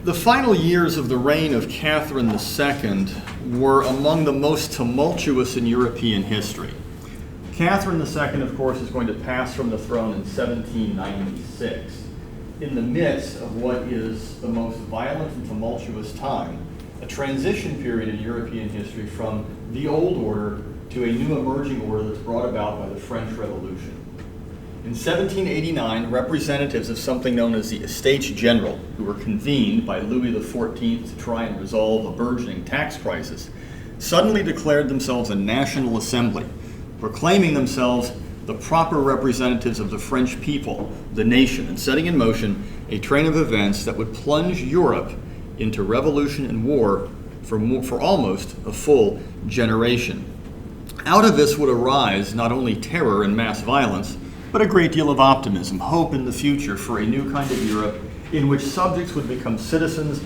The final years of the reign of Catherine II were among the most tumultuous in European history. Catherine II, of course, is going to pass from the throne in 1796. In the midst of what is the most violent and tumultuous time, a transition period in European history from the old order to a new emerging order that's brought about by the French Revolution. In 1789, representatives of something known as the Estates General, who were convened by Louis XIV to try and resolve a burgeoning tax crisis, suddenly declared themselves a national assembly, proclaiming themselves the proper representatives of the French people, the nation, and setting in motion a train of events that would plunge Europe into revolution and war for almost a full generation. Out of this would arise not only terror and mass violence, but a great deal of optimism, hope in the future for a new kind of Europe in which subjects would become citizens,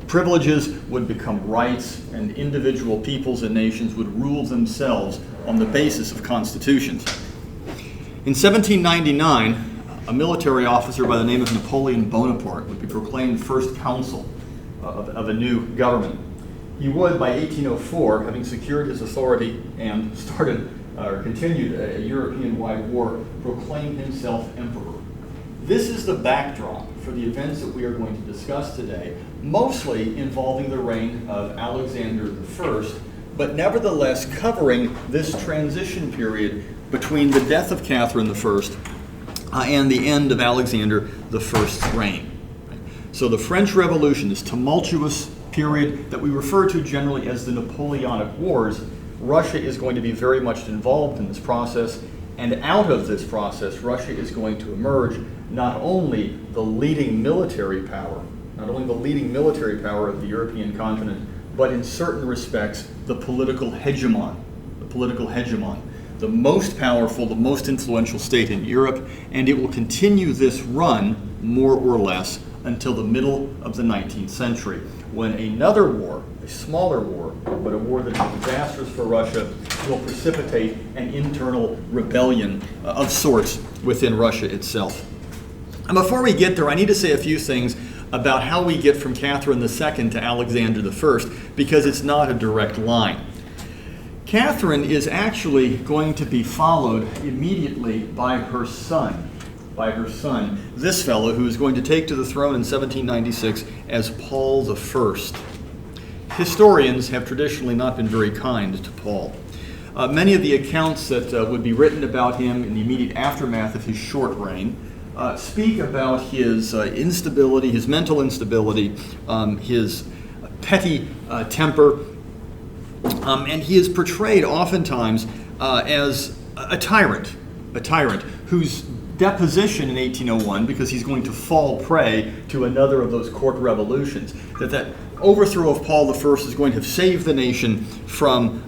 privileges would become rights, and individual peoples and nations would rule themselves on the basis of constitutions. In 1799, a military officer by the name of Napoleon Bonaparte would be proclaimed first consul of a new government. He would, by 1804, having secured his authority and continued a European-wide war, proclaim himself emperor. This is the backdrop for the events that we are going to discuss today, mostly involving the reign of Alexander I, but nevertheless covering this transition period between the death of Catherine I and the end of Alexander I's reign. So the French Revolution, this tumultuous period that we refer to generally as the Napoleonic Wars, Russia is going to be very much involved in this process, and out of this process, Russia is going to emerge not only the leading military power of the European continent, but in certain respects, the political hegemon, the most powerful, the most influential state in Europe, and it will continue this run, more or less, until the middle of the 19th century, when another war, a smaller war, but a war that is disastrous for Russia, will precipitate an internal rebellion of sorts within Russia itself. And before we get there, I need to say a few things about how we get from Catherine II to Alexander I, because it's not a direct line. Catherine is actually going to be followed immediately by her son, this fellow who is going to take to the throne in 1796 as Paul I. Historians have traditionally not been very kind to Paul. Many of the accounts that would be written about him in the immediate aftermath of his short reign speak about his instability, his mental instability, his petty temper, and he is portrayed oftentimes as a tyrant whose deposition in 1801, because he's going to fall prey to another of those court revolutions, that overthrow of Paul I is going to have saved the nation from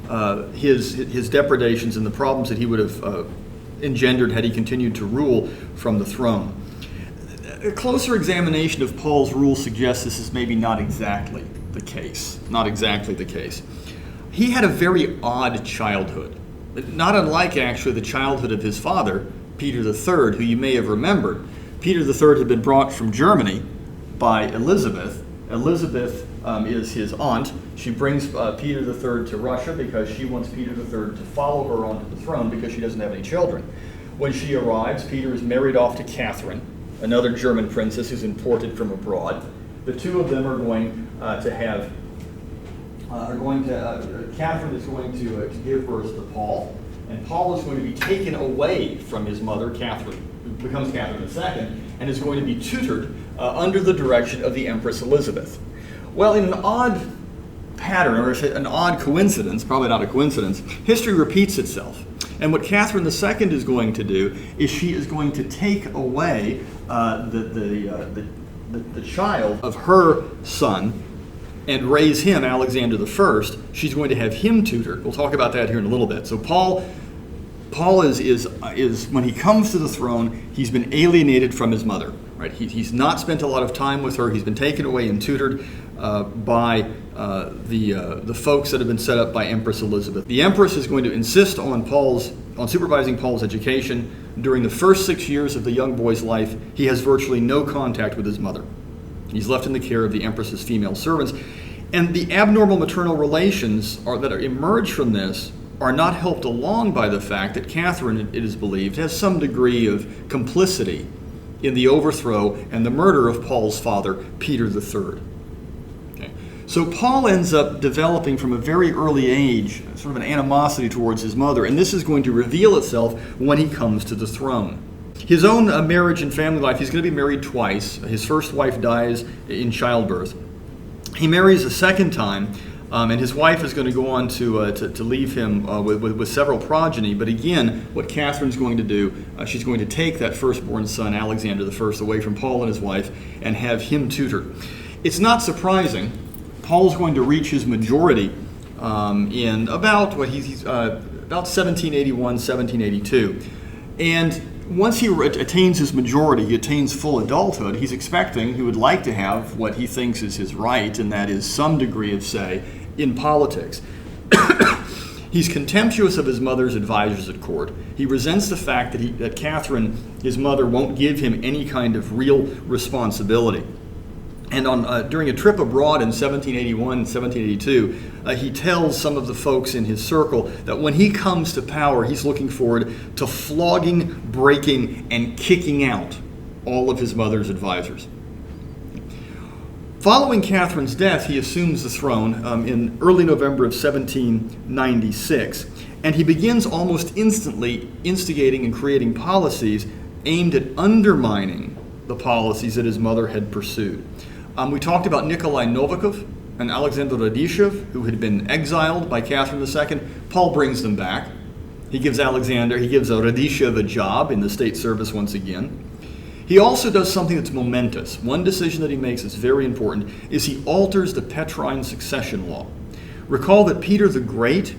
his depredations and the problems that he would have engendered had he continued to rule from the throne. A closer examination of Paul's rule suggests this is maybe not exactly the case. He had a very odd childhood, not unlike actually the childhood of his father, Peter III, who you may have remembered. Peter III had been brought from Germany by Elizabeth. Elizabeth is his aunt. She brings Peter III to Russia because she wants Peter III to follow her onto the throne because she doesn't have any children. When she arrives, Peter is married off to Catherine, another German princess who's imported from abroad. The two of them are going Catherine is going to give birth to Paul, and Paul is going to be taken away from his mother, Catherine, who becomes Catherine II, and is going to be tutored under the direction of the Empress Elizabeth. Well, in an odd pattern, or an odd coincidence, probably not a coincidence, history repeats itself. And what Catherine II is going to do is she is going to take away the child of her son and raise him, Alexander I. She's going to have him tutored. We'll talk about that here in a little bit. So Paul is when he comes to the throne, he's been alienated from his mother. Right? He's not spent a lot of time with her. He's been taken away and tutored by the folks that have been set up by Empress Elizabeth. The Empress is going to insist on supervising Paul's education. During the first 6 years of the young boy's life, he has virtually no contact with his mother. He's left in the care of the empress's female servants. And the abnormal maternal relations that emerge from this are not helped along by the fact that Catherine, it is believed, has some degree of complicity in the overthrow and the murder of Paul's father, Peter III. Okay. So Paul ends up developing from a very early age sort of an animosity towards his mother, and this is going to reveal itself when he comes to the throne. His own marriage and family life, he's going to be married twice. His first wife dies in childbirth. He marries a second time, and his wife is going to go on to leave him with several progeny. But again, what Catherine's going to do, she's going to take that firstborn son, Alexander I, away from Paul and his wife and have him tutored. It's not surprising. Paul's going to reach his majority in about 1781, 1782. And once he attains his majority, he attains full adulthood, he would like to have what he thinks is his right, and that is some degree of say in politics. He's contemptuous of his mother's advisors at court. He resents the fact that Catherine, his mother, won't give him any kind of real responsibility. And during a trip abroad in 1781 and 1782, he tells some of the folks in his circle that when he comes to power, he's looking forward to flogging, breaking, and kicking out all of his mother's advisors. Following Catherine's death, he assumes the throne in early November of 1796, and he begins almost instantly instigating and creating policies aimed at undermining the policies that his mother had pursued. We talked about Nikolai Novikov and Alexander Radishchev, who had been exiled by Catherine II. Paul brings them back. He gives Radishchev a job in the state service once again. He also does something that's momentous. One decision that he makes that's very important is he alters the Petron Succession Law. Recall that Peter the Great,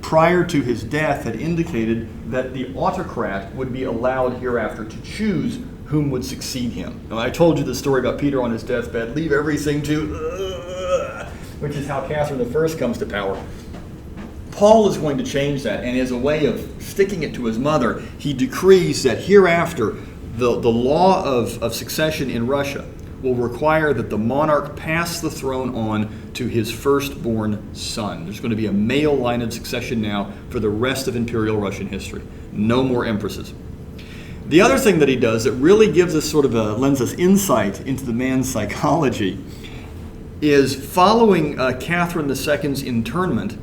prior to his death, had indicated that the autocrat would be allowed hereafter to choose whom would succeed him. Now, I told you the story about Peter on his deathbed, leave everything to, which is how Catherine I comes to power. Paul is going to change that, and as a way of sticking it to his mother, he decrees that hereafter the law of succession in Russia will require that the monarch pass the throne on to his firstborn son. There's going to be a male line of succession now for the rest of Imperial Russian history. No more empresses. The other thing that he does that really gives us lends us insight into the man's psychology is following Catherine II's internment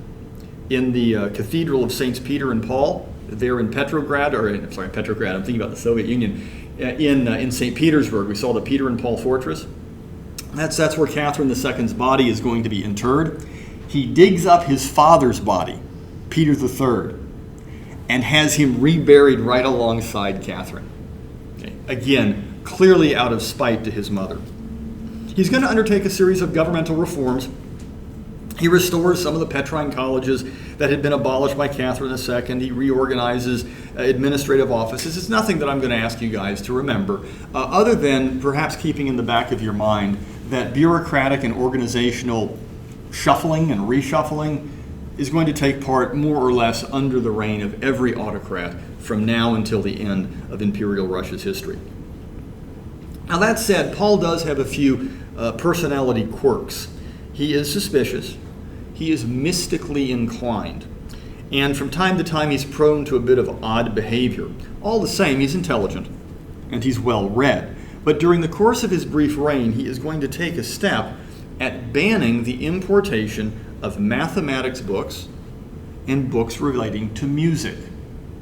in the Cathedral of Saints Peter and Paul, there in Petrograd, I'm thinking about the Soviet Union, in St. Petersburg. We saw the Peter and Paul fortress. That's where Catherine II's body is going to be interred. He digs up his father's body, Peter III, and has him reburied right alongside Catherine. Okay. Again, clearly out of spite to his mother. He's going to undertake a series of governmental reforms. He restores some of the Petron colleges that had been abolished by Catherine II. He reorganizes administrative offices. It's nothing that I'm going to ask you guys to remember, other than perhaps keeping in the back of your mind that bureaucratic and organizational shuffling and reshuffling is going to take part more or less under the reign of every autocrat from now until the end of Imperial Russia's history. Now that said, Paul does have a few personality quirks. He is suspicious. He is mystically inclined. And from time to time, he's prone to a bit of odd behavior. All the same, he's intelligent and he's well read. But during the course of his brief reign, he is going to take a step at banning the importation of mathematics books and books relating to music.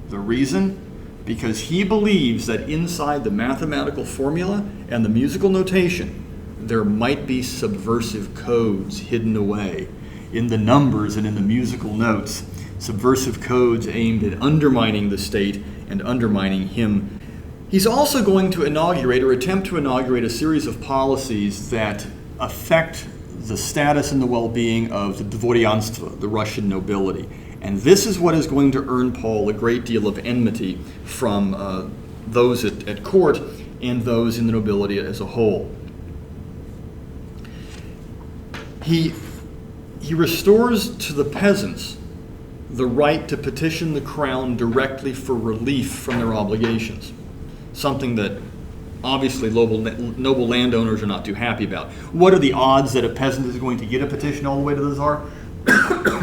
The reason? Because he believes that inside the mathematical formula and the musical notation, there might be subversive codes hidden away in the numbers and in the musical notes, subversive codes aimed at undermining the state and undermining him. He's also going to inaugurate or attempt to inaugurate a series of policies that affect the status and the well-being of the dvoryanstvo, the Russian nobility. And this is what is going to earn Paul a great deal of enmity from those at court and those in the nobility as a whole. He restores to the peasants the right to petition the crown directly for relief from their obligations, something that obviously noble landowners are not too happy about. What are the odds that a peasant is going to get a petition all the way to the Tsar?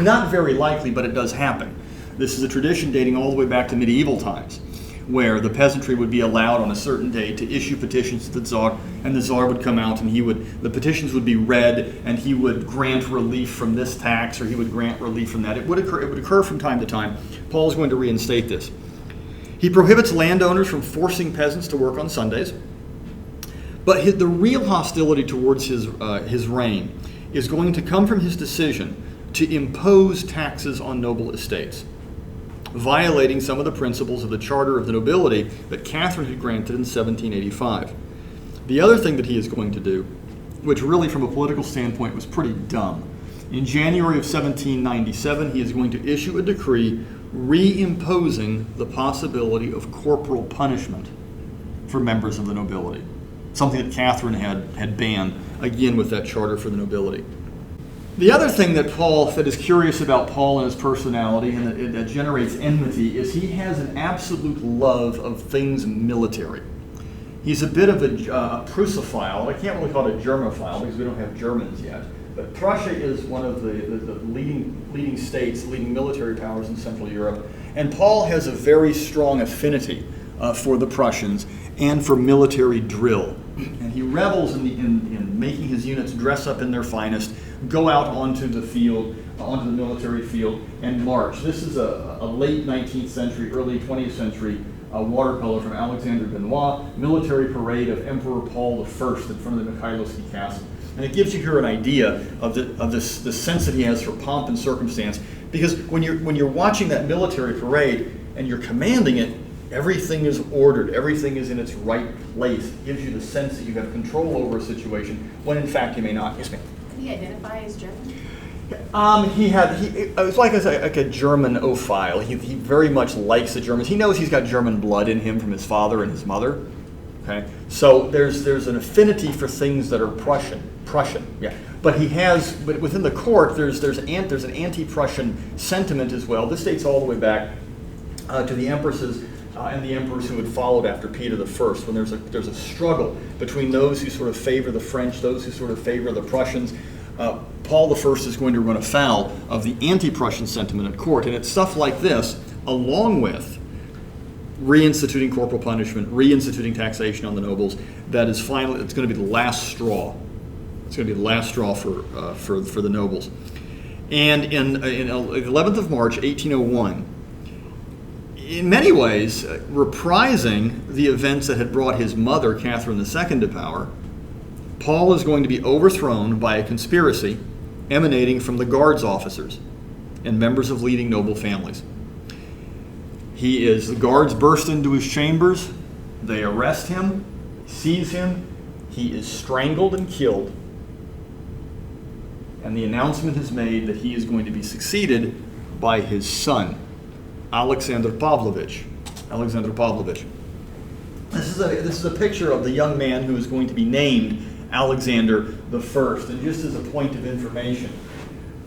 Not very likely, but it does happen. This is a tradition dating all the way back to medieval times, where the peasantry would be allowed on a certain day to issue petitions to the Tsar, and the Tsar would come out and the petitions would be read, and he would grant relief from this tax, or he would grant relief from that. It would occur from time to time. Paul is going to reinstate this. He prohibits landowners from forcing peasants to work on Sundays, but the real hostility towards his reign is going to come from his decision to impose taxes on noble estates, violating some of the principles of the Charter of the Nobility that Catherine had granted in 1785. The other thing that he is going to do, which really from a political standpoint was pretty dumb, in January of 1797 he is going to issue a decree reimposing the possibility of corporal punishment for members of the nobility, something that Catherine had banned, again with that Charter for the Nobility. The other thing that is curious about Paul and his personality, and that generates enmity, is he has an absolute love of things military. He's a bit of a Prussophile. I can't really call it a Germophile because we don't have Germans yet. But Prussia is one of the leading states, leading military powers in Central Europe. And Paul has a very strong affinity for the Prussians and for military drill. And he revels in making his units dress up in their finest, go out onto the field, onto the military field, and march. This is a late 19th century, early 20th century watercolor from Alexander Benoit, military parade of Emperor Paul I in front of the Mikhailovsky Castle. And it gives you here an idea of the sense that he has for pomp and circumstance, because when you're watching that military parade and you're commanding it, everything is ordered, everything is in its right place. It gives you the sense that you have control over a situation when in fact you may not. Yes, ma'am. Did he identify as German? It was like a Germanophile. He very much likes the Germans. He knows he's got German blood in him from his father and his mother. Okay, so there's an affinity for things that are Prussian. Yeah, but within the court there's an anti-Prussian sentiment as well. This dates all the way back to the empresses and the emperors who had followed after Peter I, when there's a struggle between those who sort of favor the French, those who sort of favor the Prussians. Paul I is going to run afoul of the anti-Prussian sentiment at court, and it's stuff like this, along with reinstituting corporal punishment, reinstituting taxation on the nobles, that is finally, it's going to be the last straw. It's going to be the last straw for the nobles. And in 11th of March, 1801, in many ways, reprising the events that had brought his mother, Catherine II, to power, Paul is going to be overthrown by a conspiracy emanating from the guards officers and members of leading noble families. The guards burst into his chambers, they arrest him, seize him, he is strangled and killed, and the announcement is made that he is going to be succeeded by his son, Alexander Pavlovich. This is a picture of the young man who is going to be named Alexander I. And just as a point of information,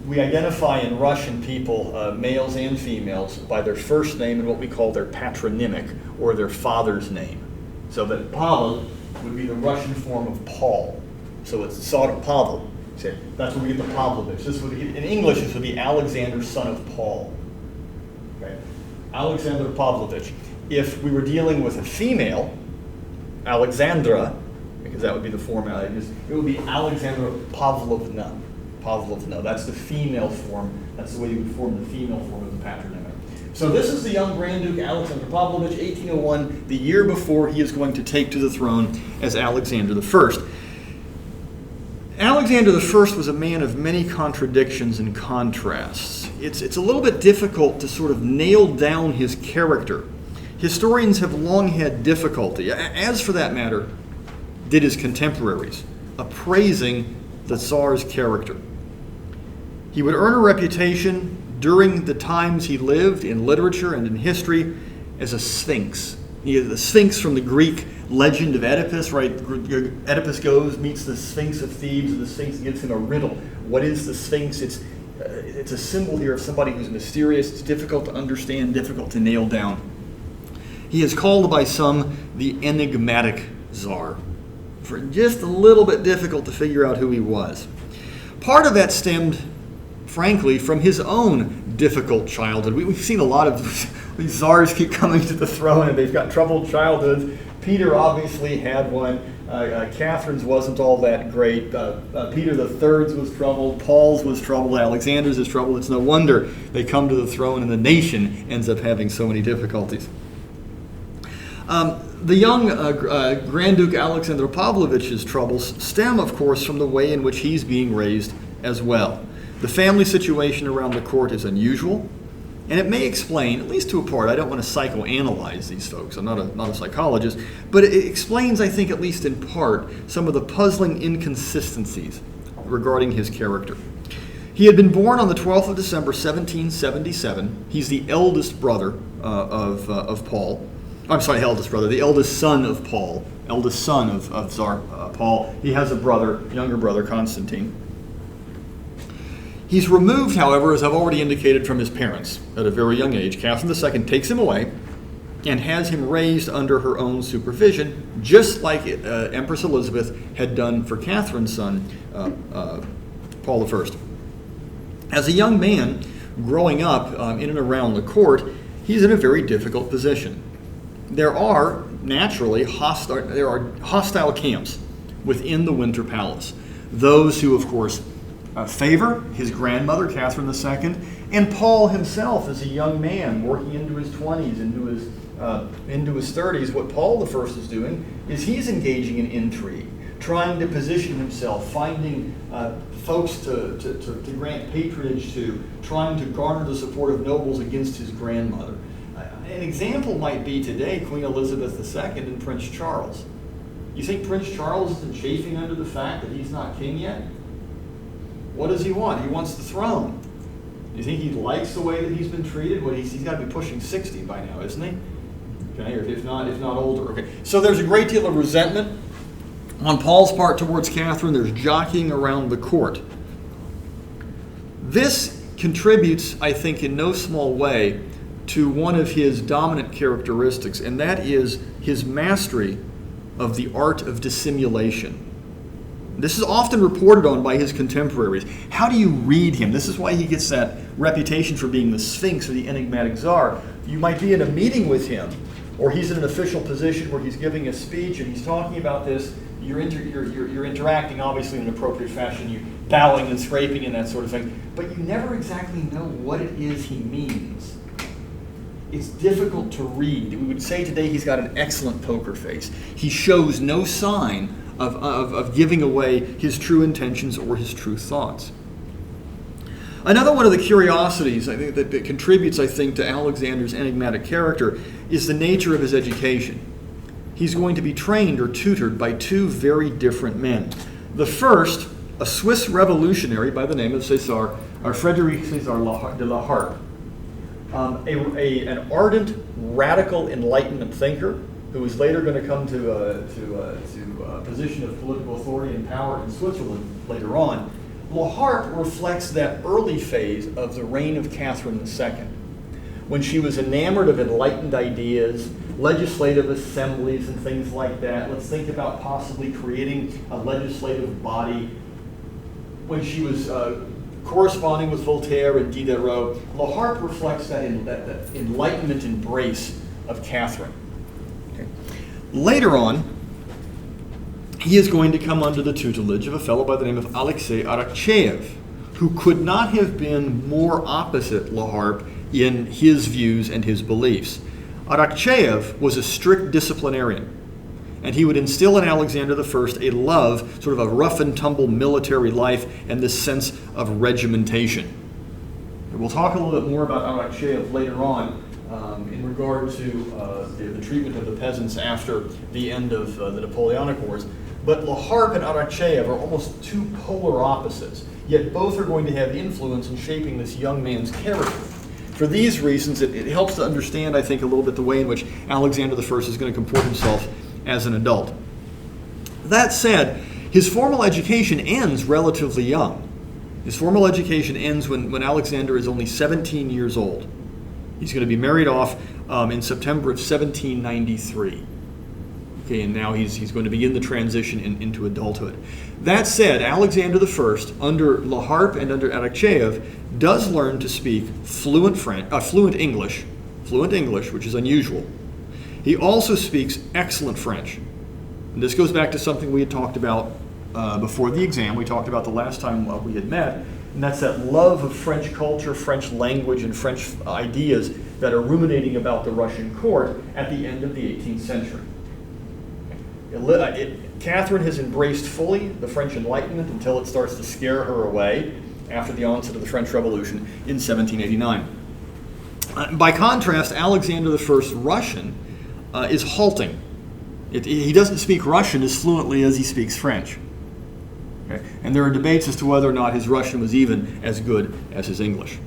we identify in Russian people, males and females, by their first name and what we call their patronymic, or their father's name. So that Pavel would be the Russian form of Paul. So it's Tsar Pavel. See, that's where we get the Pavlovich. In English, this would be Alexander, son of Paul. Okay? Alexander Pavlovich. If we were dealing with a female, Alexandra, because that would be the form, it would be Alexandra Pavlovna. That's the female form. That's the way you would form the female form of the patronymic. So this is the young Grand Duke Alexander Pavlovich, 1801, the year before he is going to take to the throne as Alexander I. Alexander I was a man of many contradictions and contrasts. It's a little bit difficult to sort of nail down his character. Historians have long had difficulty, as for that matter, did his contemporaries, appraising the Tsar's character. He would earn a reputation during the times he lived in literature and in history as a sphinx. He is the Sphinx from the Greek legend of Oedipus, right? Oedipus goes, meets the Sphinx of Thebes, and the Sphinx gives him a riddle. What is the Sphinx? It's a symbol here of somebody who's mysterious. It's difficult to understand, difficult to nail down. He is called by some the Enigmatic czar. For just a little bit difficult to figure out who he was. Part of that stemmed, frankly, from his own difficult childhood. We've seen a lot of these czars keep coming to the throne, and they've got troubled childhoods. Peter obviously had one. Catherine's wasn't all that great. Peter III's was troubled. Paul's was troubled. Alexander's is troubled. It's no wonder they come to the throne and the nation ends up having so many difficulties. The young Grand Duke Alexander Pavlovich's troubles stem, of course, from the way in which he's being raised as well. The family situation around the court is unusual, and it may explain, at least to a part, I don't want to psychoanalyze these folks, I'm not a psychologist, but it explains, I think, at least in part, some of the puzzling inconsistencies regarding his character. He had been born on the 12th of December, 1777. He's the eldest brother of Paul. I'm sorry, eldest brother, the eldest son of Paul, eldest son of Tsar Paul. He has a brother, younger brother, Constantine. He's removed, however, as I've already indicated, from his parents at a very young age. Catherine II takes him away and has him raised under her own supervision, just like Empress Elizabeth had done for Catherine's son, Paul I. As a young man growing up in and around the court, he's in a very difficult position. There are naturally hostile camps within the Winter Palace. Those who, of course, favor his grandmother, Catherine II, and Paul himself as a young man working into his 20s, into his 30s. What Paul I is doing is he's engaging in intrigue, trying to position himself, finding folks to grant patronage to, trying to garner the support of nobles against his grandmother. An example might be today Queen Elizabeth II and Prince Charles. You think Prince Charles isn't chafing under the fact that he's not king yet? What does he want? He wants the throne. You think he likes the way that he's been treated? Well, he's got to be pushing 60 by now, isn't he? Okay, or if not older. Okay, so there's a great deal of resentment on Paul's part towards Catherine. There's jockeying around the court. This contributes, I think, in no small way to one of his dominant characteristics, and that is his mastery of the art of dissimulation. This is often reported on by his contemporaries. How do you read him? This is why he gets that reputation for being the Sphinx or the enigmatic czar. You might be in a meeting with him, or he's in an official position where he's giving a speech and he's talking about this. You're interacting, obviously, in an appropriate fashion. You're bowing and scraping and that sort of thing. But you never exactly know what it is he means. It's difficult to read. We would say today he's got an excellent poker face. He shows no sign of giving away his true intentions or his true thoughts. Another one of the curiosities I think that contributes, I think, to Alexander's enigmatic character is the nature of his education. He's going to be trained or tutored by two very different men. The first, a Swiss revolutionary by the name of Frederic César de la Harpe. An ardent, radical Enlightenment thinker who was later going to come to a position of political authority and power in Switzerland later on. La Harpe reflects that early phase of the reign of Catherine II, when she was enamored of enlightened ideas, legislative assemblies and things like that. Let's think about possibly creating a legislative body. When she was corresponding with Voltaire and Diderot, La Harpe reflects that Enlightenment embrace of Catherine. Okay. Later on, he is going to come under the tutelage of a fellow by the name of Alexei Arakcheyev, who could not have been more opposite La Harpe in his views and his beliefs. Arakcheyev was a strict disciplinarian, and he would instill in Alexander I a love, sort of a rough and tumble military life, and this sense of regimentation. And we'll talk a little bit more about Arakcheyev later on in regard to the treatment of the peasants after the end of the Napoleonic Wars. But La Harpe and Arakcheyev are almost two polar opposites, yet both are going to have influence in shaping this young man's character. For these reasons, it helps to understand, I think, a little bit the way in which Alexander I is going to comport himself as an adult. That said, his formal education ends relatively young. His formal education ends when Alexander is only 17 years old. He's going to be married off in September of 1793. Okay, and now he's going to begin the transition into adulthood. That said, Alexander I, under La Harpe and under Arakcheyev, does learn to speak fluent English, which is unusual. He also speaks excellent French. And this goes back to something we had talked about before the exam. We talked about the last time we had met, and that's that love of French culture, French language, and French ideas that are ruminating about the Russian court at the end of the 18th century. Catherine has embraced fully the French Enlightenment until it starts to scare her away after the onset of the French Revolution in 1789. By contrast, Alexander I's Russian is halting. He doesn't speak Russian as fluently as he speaks French. Okay? And there are debates as to whether or not his Russian was even as good as his English.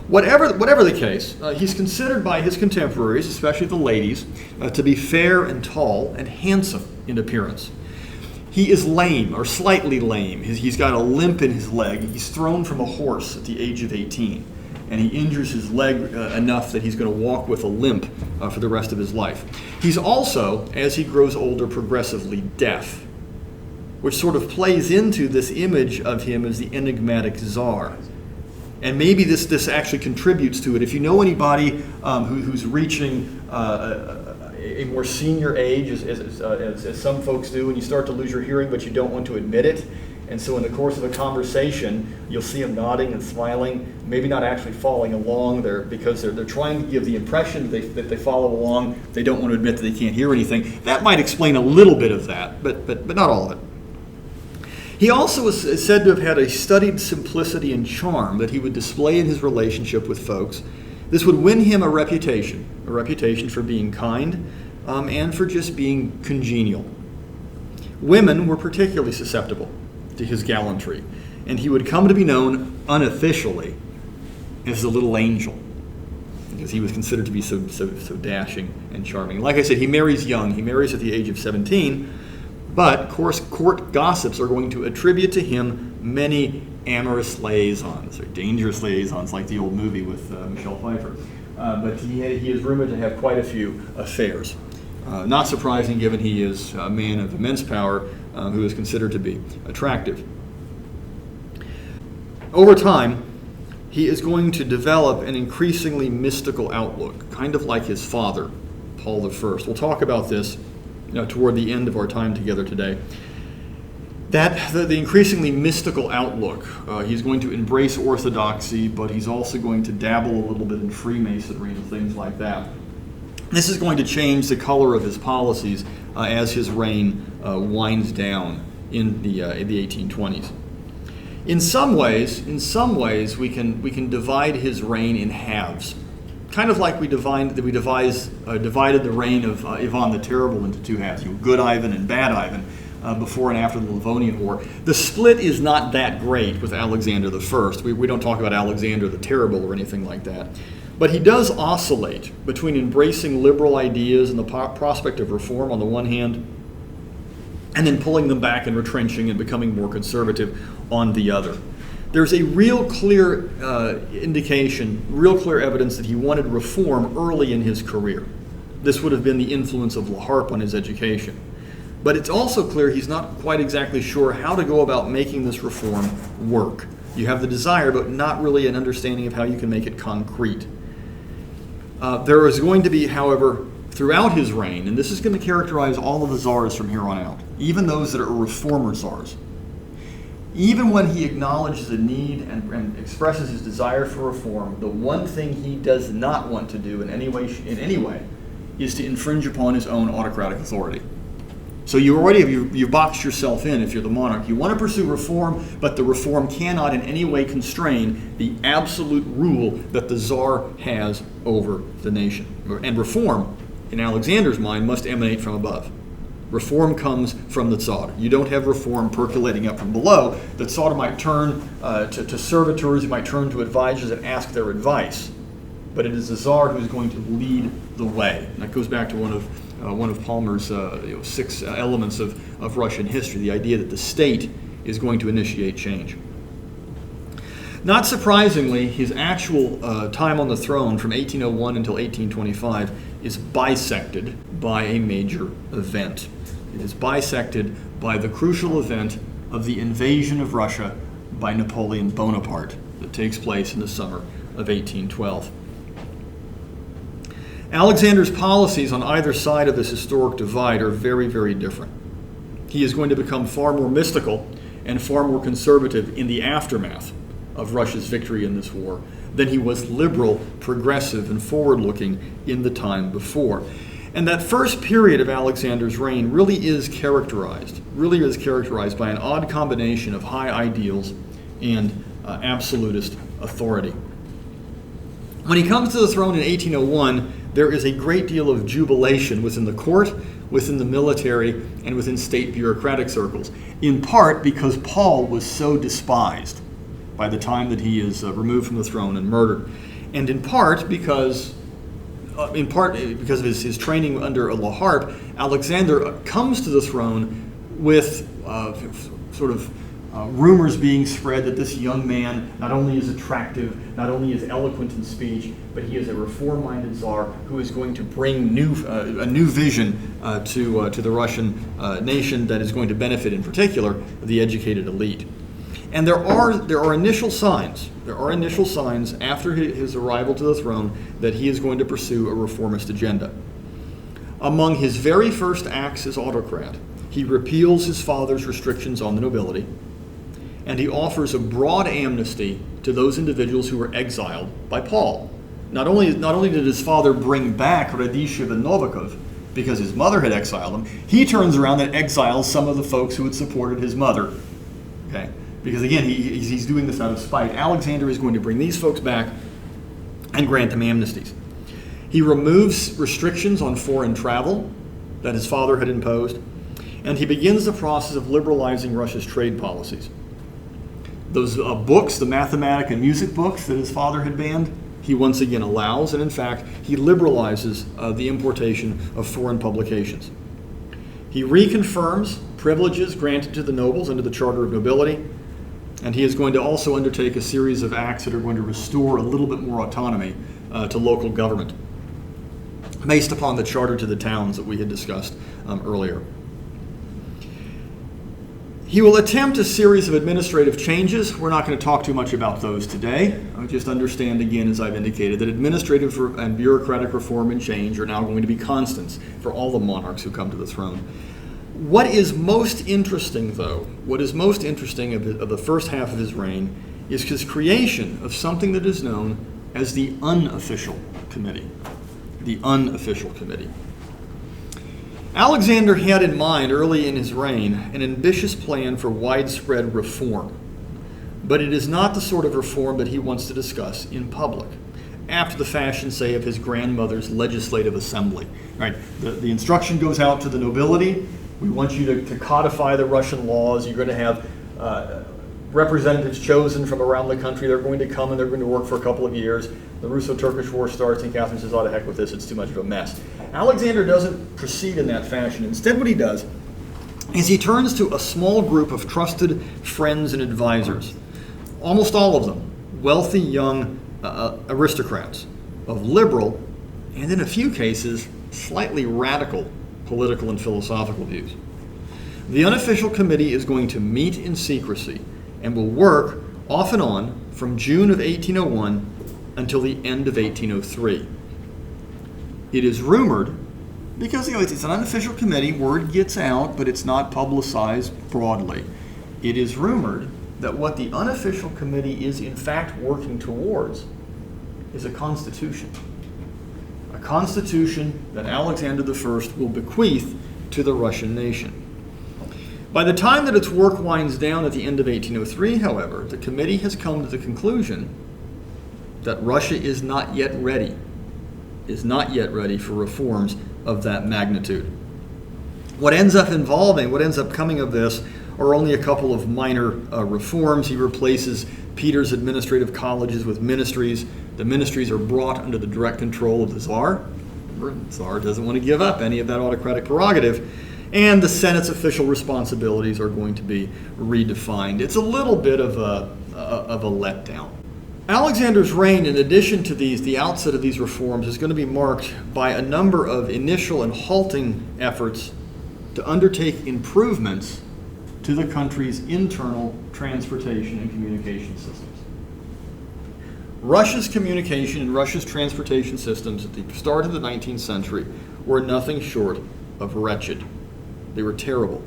Whatever the case, he's considered by his contemporaries, especially the ladies, to be fair and tall and handsome in appearance. He is lame, or slightly lame. He's got a limp in his leg. He's thrown from a horse at the age of 18, and he injures his leg enough that he's going to walk with a limp for the rest of his life. He's also, as he grows older, progressively deaf, which sort of plays into this image of him as the enigmatic czar. And maybe this actually contributes to it. If you know anybody who's reaching a more senior age, as some folks do, and you start to lose your hearing, but you don't want to admit it, and so in the course of a conversation, you'll see them nodding and smiling, maybe not actually following along there because they're trying to give the impression that they follow along. They don't want to admit that they can't hear anything. That might explain a little bit of that, but not all of it. He also is said to have had a studied simplicity and charm that he would display in his relationship with folks. This would win him a reputation for being kind and for just being congenial. Women were particularly susceptible to his gallantry, and he would come to be known unofficially as the little angel, because he was considered to be so dashing and charming. Like I said, he marries young. He marries at the age of 17. But, of course, court gossips are going to attribute to him many amorous liaisons, or dangerous liaisons, like the old movie with Michelle Pfeiffer. But he is rumored to have quite a few affairs. Not surprising, given he is a man of immense power who is considered to be attractive. Over time, he is going to develop an increasingly mystical outlook, kind of like his father, Paul I. We'll talk about this toward the end of our time together today. That the increasingly mystical outlook, he's going to embrace orthodoxy, but he's also going to dabble a little bit in Freemasonry and things like that. This is going to change the color of his policies as his reign winds down in the 1820s. In some ways, we can divide his reign in halves. Kind of like we divided the reign of Ivan the Terrible into two halves, good Ivan and bad Ivan, before and after the Livonian War. The split is not that great with Alexander I. We don't talk about Alexander the Terrible or anything like that. But he does oscillate between embracing liberal ideas and the prospect of reform on the one hand, and then pulling them back and retrenching and becoming more conservative on the other. There's a real clear indication, real clear evidence that he wanted reform early in his career. This would have been the influence of La Harpe on his education. But it's also clear he's not quite exactly sure how to go about making this reform work. You have the desire, but not really an understanding of how you can make it concrete. There is going to be, however, throughout his reign, and this is going to characterize all of the czars from here on out, even those that are reformer czars. Even when he acknowledges a need and expresses his desire for reform, the one thing he does not want to do in any way is to infringe upon his own autocratic authority. So you've boxed yourself in if you're the monarch. You want to pursue reform, but the reform cannot in any way constrain the absolute rule that the czar has over the nation. And reform, in Alexander's mind, must emanate from above. Reform comes from the Tsar. You don't have reform percolating up from below. The Tsar might turn to servitors, he might turn to advisors and ask their advice. But it is the Tsar who is going to lead the way. And that goes back to one of Palmer's 6 elements of Russian history, the idea that the state is going to initiate change. Not surprisingly, his actual time on the throne from 1801 until 1825 is bisected by a major event. It is bisected by the crucial event of the invasion of Russia by Napoleon Bonaparte that takes place in the summer of 1812. Alexander's policies on either side of this historic divide are very, very different. He is going to become far more mystical and far more conservative in the aftermath of Russia's victory in this war than he was liberal, progressive, and forward-looking in the time before. And that first period of Alexander's reign really is characterized by an odd combination of high ideals and absolutist authority. When he comes to the throne in 1801, there is a great deal of jubilation within the court, within the military, and within state bureaucratic circles, in part because Paul was so despised by the time that he is removed from the throne and murdered, and in part because of his training under La Harpe, Alexander comes to the throne with rumors being spread that this young man not only is attractive, not only is eloquent in speech, but he is a reform-minded czar who is going to bring a new vision to the Russian nation that is going to benefit, in particular, the educated elite. And there are initial signs after his arrival to the throne that he is going to pursue a reformist agenda. Among his very first acts as autocrat, he repeals his father's restrictions on the nobility, and he offers a broad amnesty to those individuals who were exiled by Paul. Not only did his father bring back Radishchev and Novikov because his mother had exiled them, he turns around and exiles some of the folks who had supported his mother. Okay? Because again, he's doing this out of spite. Alexander is going to bring these folks back and grant them amnesties. He removes restrictions on foreign travel that his father had imposed, and he begins the process of liberalizing Russia's trade policies. Those books, the mathematic and music books that his father had banned, he once again allows, and in fact, he liberalizes the importation of foreign publications. He reconfirms privileges granted to the nobles under the Charter of Nobility, and he is going to also undertake a series of acts that are going to restore a little bit more autonomy to local government, based upon the charter to the towns that we had discussed earlier. He will attempt a series of administrative changes. We're not going to talk too much about those today. Just understand again, as I've indicated, that administrative and bureaucratic reform and change are now going to be constants for all the monarchs who come to the throne. What is most interesting, though, of the first half of his reign is his creation of something that is known as the unofficial committee. The unofficial committee. Alexander had in mind early in his reign an ambitious plan for widespread reform, but it is not the sort of reform that he wants to discuss in public, after the fashion, say, of his grandmother's legislative assembly. Right? The instruction goes out to the nobility. We want you to codify the Russian laws. You're going to have representatives chosen from around the country. They're going to come and they're going to work for a couple of years. The Russo-Turkish War starts and Catherine says, oh, to heck with this, it's too much of a mess. Alexander doesn't proceed in that fashion. Instead, what he does is he turns to a small group of trusted friends and advisors, almost all of them wealthy young aristocrats of liberal and, in a few cases, slightly radical political and philosophical views. The unofficial committee is going to meet in secrecy and will work off and on from June of 1801 until the end of 1803. It is rumored, because it's an unofficial committee, word gets out, but it's not publicized broadly. It is rumored that what the unofficial committee is in fact working towards is a constitution. A constitution that Alexander I will bequeath to the Russian nation. By the time that its work winds down at the end of 1803, however, the committee has come to the conclusion that Russia is not yet ready for reforms of that magnitude. What ends up coming of this are only a couple of minor reforms. He replaces Peter's administrative colleges with ministries. The ministries are brought under the direct control of the Tsar. The Tsar doesn't want to give up any of that autocratic prerogative. And the Senate's official responsibilities are going to be redefined. It's a little bit of of a letdown. Alexander's reign, in addition to the outset of these reforms, is going to be marked by a number of initial and halting efforts to undertake improvements to the country's internal transportation and communication systems. Russia's communication and Russia's transportation systems at the start of the 19th century were nothing short of wretched. They were terrible.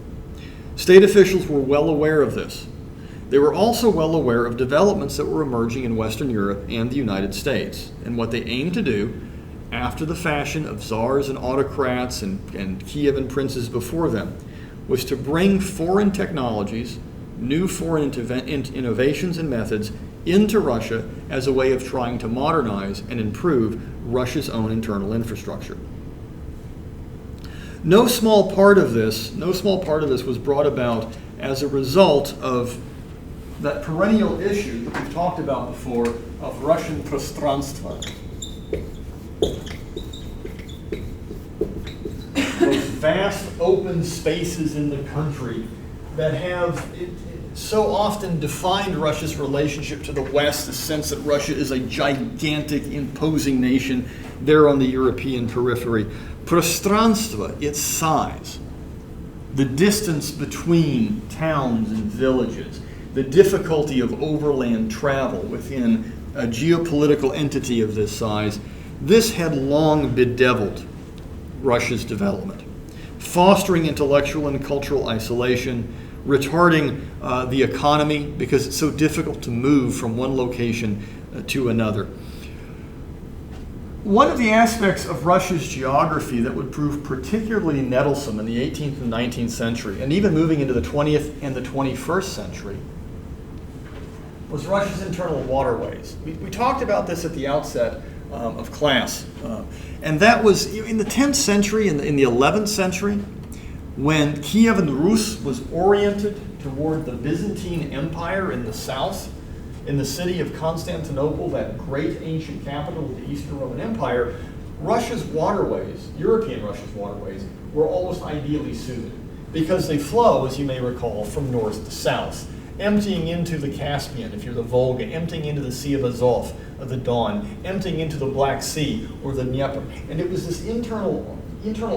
State officials were well aware of this. They were also well aware of developments that were emerging in Western Europe and the United States, and what they aimed to do, after the fashion of czars and autocrats and Kievan princes before them, was to bring foreign technologies, new foreign innovations and methods into Russia as a way of trying to modernize and improve Russia's own internal infrastructure. No small part of this was brought about as a result of that perennial issue that we've talked about before of Russian prostranstva. Those vast open spaces in the country that have so often defined Russia's relationship to the West, the sense that Russia is a gigantic, imposing nation there on the European periphery. Prostranstva, its size, the distance between towns and villages, the difficulty of overland travel within a geopolitical entity of this size, this had long bedeviled Russia's development, fostering intellectual and cultural isolation, retarding the economy because it's so difficult to move from one location to another. One of the aspects of Russia's geography that would prove particularly nettlesome in the 18th and 19th century, and even moving into the 20th and the 21st century, was Russia's internal waterways. We talked about this at the outset of class. And that was in the 10th century, in the 11th century, when Kievan Rus was oriented toward the Byzantine Empire in the south, in the city of Constantinople, that great ancient capital of the Eastern Roman Empire, Russia's waterways, European Russia's waterways, were almost ideally suited because they flow, as you may recall, from north to south, emptying into the Caspian, if you're the Volga, emptying into the Sea of Azov, of the Don, emptying into the Black Sea or the Dnieper. And it was this internal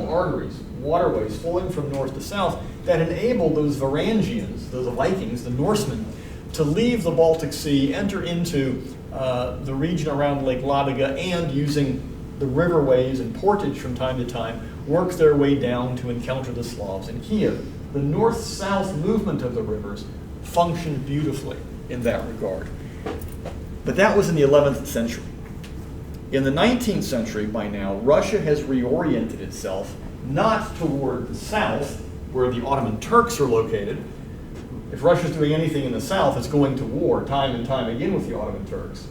arteries, waterways flowing from north to south that enabled those Varangians, those Vikings, the Norsemen, to leave the Baltic Sea, enter into the region around Lake Ladoga, and using the riverways and portage from time to time, work their way down to encounter the Slavs in Kiev. The north-south movement of the rivers functioned beautifully in that regard. But that was in the 11th century. In the 19th century, by now, Russia has reoriented itself not toward the south, where the Ottoman Turks are located. If Russia's doing anything in the south, it's going to war time and time again with the Ottoman Turks.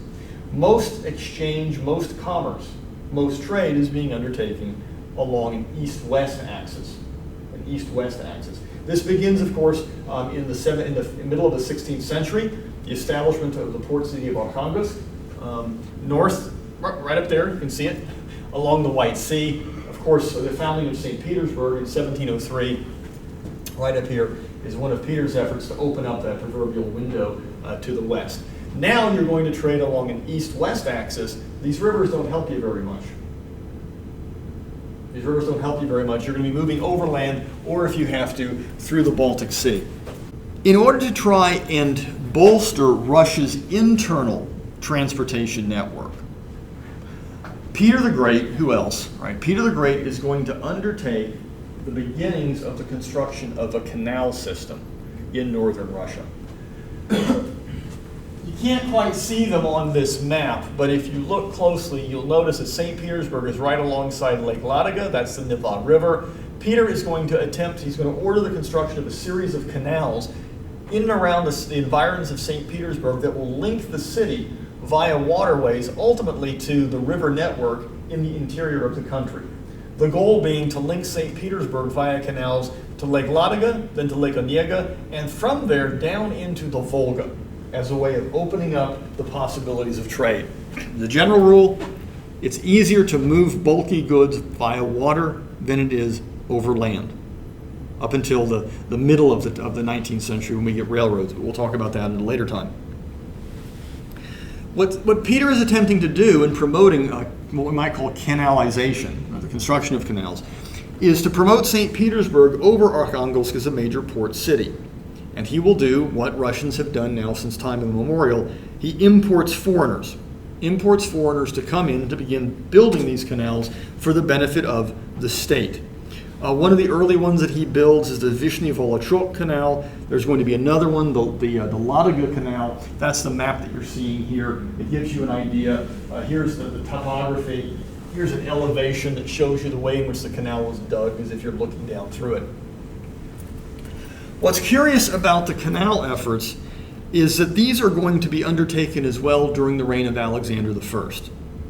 Most exchange, most commerce, most trade is being undertaken along an east-west axis. This begins, of course, in the middle of the 16th century, the establishment of the port city of Arkhangelsk, north, right up there, you can see it, along the White Sea. Of course, the founding of St. Petersburg in 1703, right up here, is one of Peter's efforts to open up that proverbial window to the west. Now you're going to trade along an east-west axis. These rivers don't help you very much. You're going to be moving overland, or if you have to, through the Baltic Sea. In order to try and bolster Russia's internal transportation network, Peter the Great, who else, right? Peter the Great is going to undertake the beginnings of the construction of a canal system in northern Russia. You can't quite see them on this map, but if you look closely, you'll notice that St. Petersburg is right alongside Lake Ladoga. That's the Neva River. Peter is going to he's going to order the construction of a series of canals in and around the environs of St. Petersburg that will link the city via waterways ultimately to the river network in the interior of the country. The goal being to link St. Petersburg via canals to Lake Ladoga, then to Lake Onega, and from there down into the Volga as a way of opening up the possibilities of trade. The general rule, it's easier to move bulky goods via water than it is over land, up until the middle of the 19th century when we get railroads, but we'll talk about that at a later time. What Peter is attempting to do in promoting what we might call canalization, or the construction of canals, is to promote St. Petersburg over Arkhangelsk as a major port city. And he will do what Russians have done now since time immemorial. He imports foreigners to come in to begin building these canals for the benefit of the state. One of the early ones that he builds is the Vishnu Volatile Canal. There's going to be another one, the Ladoga Canal. That's the map that you're seeing here. It gives you an idea. Here's the topography. Here's an elevation that shows you the way in which the canal was dug, as if you're looking down through it. What's curious about the canal efforts is that these are going to be undertaken as well during the reign of Alexander I.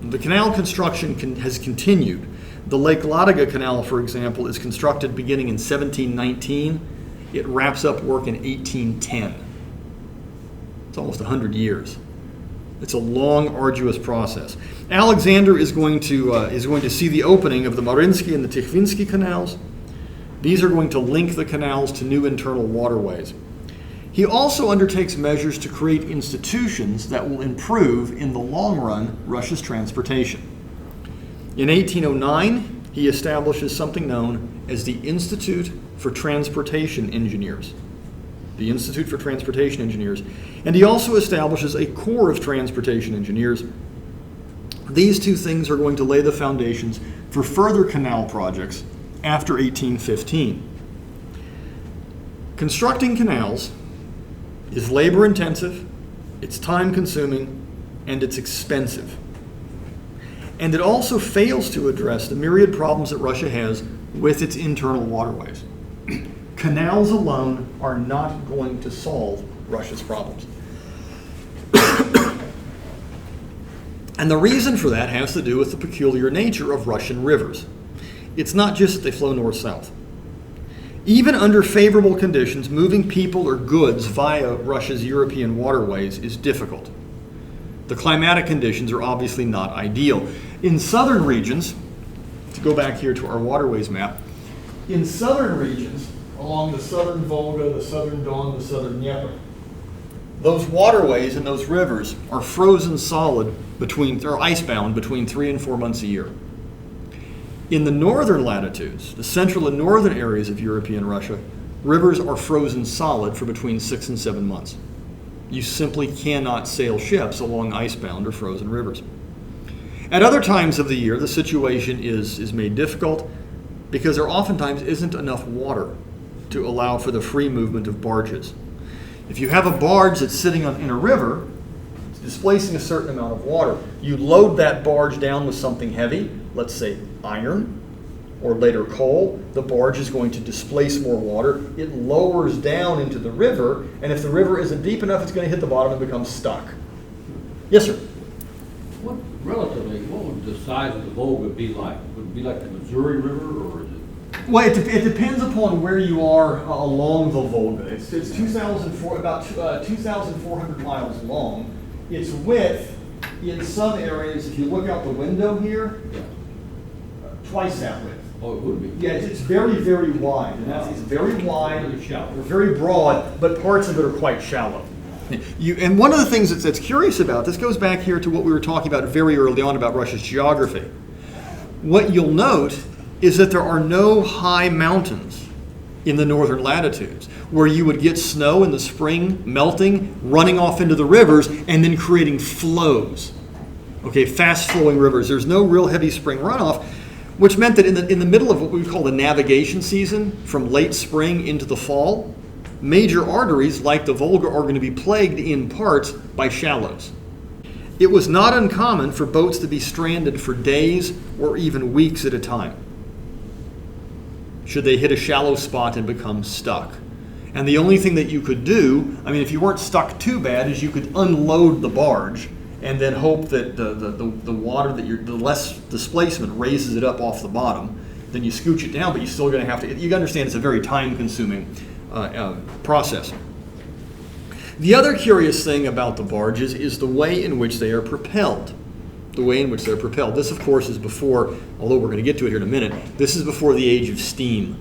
The canal construction has continued. The Lake Ladoga Canal, for example, is constructed beginning in 1719. It wraps up work in 1810. It's almost 100 years. It's a long, arduous process. Alexander is going to see the opening of the Mariinsky and the Tikhvinsky canals. These are going to link the canals to new internal waterways. He also undertakes measures to create institutions that will improve, in the long run, Russia's transportation. In 1809, he establishes something known as the Institute for Transportation Engineers. The Institute for Transportation Engineers. And he also establishes a Corps of Transportation Engineers. These two things are going to lay the foundations for further canal projects after 1815. Constructing canals is labor-intensive, it's time-consuming, and it's expensive. And it also fails to address the myriad problems that Russia has with its internal waterways. Canals alone are not going to solve Russia's problems. And the reason for that has to do with the peculiar nature of Russian rivers. It's not just that they flow north-south. Even under favorable conditions, moving people or goods via Russia's European waterways is difficult. The climatic conditions are obviously not ideal. In southern regions, to go back here to our waterways map, in southern regions, along the southern Volga, the southern Don, the southern Dnieper, those waterways and those rivers are frozen solid or icebound between 3 and 4 months a year. In the northern latitudes, the central and northern areas of European Russia, rivers are frozen solid for between 6 and 7 months. You simply cannot sail ships along icebound or frozen rivers. At other times of the year, the situation is made difficult because there oftentimes isn't enough water to allow for the free movement of barges. If you have a barge that's sitting in a river, it's displacing a certain amount of water. You load that barge down with something heavy, let's say iron, or later coal. The barge is going to displace more water. It lowers down into the river, and if the river isn't deep enough, it's going to hit the bottom and become stuck. Yes, sir? What would the size of the Volga be like? Would it be like the Missouri River, or is it? Well, it depends upon where you are along the Volga. It's about 2,400 miles long. Its width, in some areas, if you look out the window here, twice that width. Oh, it would be. Yeah, it's very, very wide. And it's very wide, Very shallow. very broad, but parts of it are quite shallow. And one of the things that's curious about this goes back here to what we were talking about very early on about Russia's geography. What you'll note is that there are no high mountains in the northern latitudes where you would get snow in the spring melting, running off into the rivers, and then creating flows. Okay, fast-flowing rivers. There's no real heavy spring runoff, which meant that in the middle of what we call the navigation season, from late spring into the fall, major arteries like the Volga are going to be plagued in part by shallows. It was not uncommon for boats to be stranded for days or even weeks at a time, should they hit a shallow spot and become stuck. And the only thing that you could do, if you weren't stuck too bad, is you could unload the barge and then hope that the water, the less displacement raises it up off the bottom. Then you scooch it down, but you're still going to have to, you understand it's a very time-consuming process. The other curious thing about the barges is the way in which they are propelled. This, of course, is before, although we're going to get to it here in a minute, this is before the age of steam.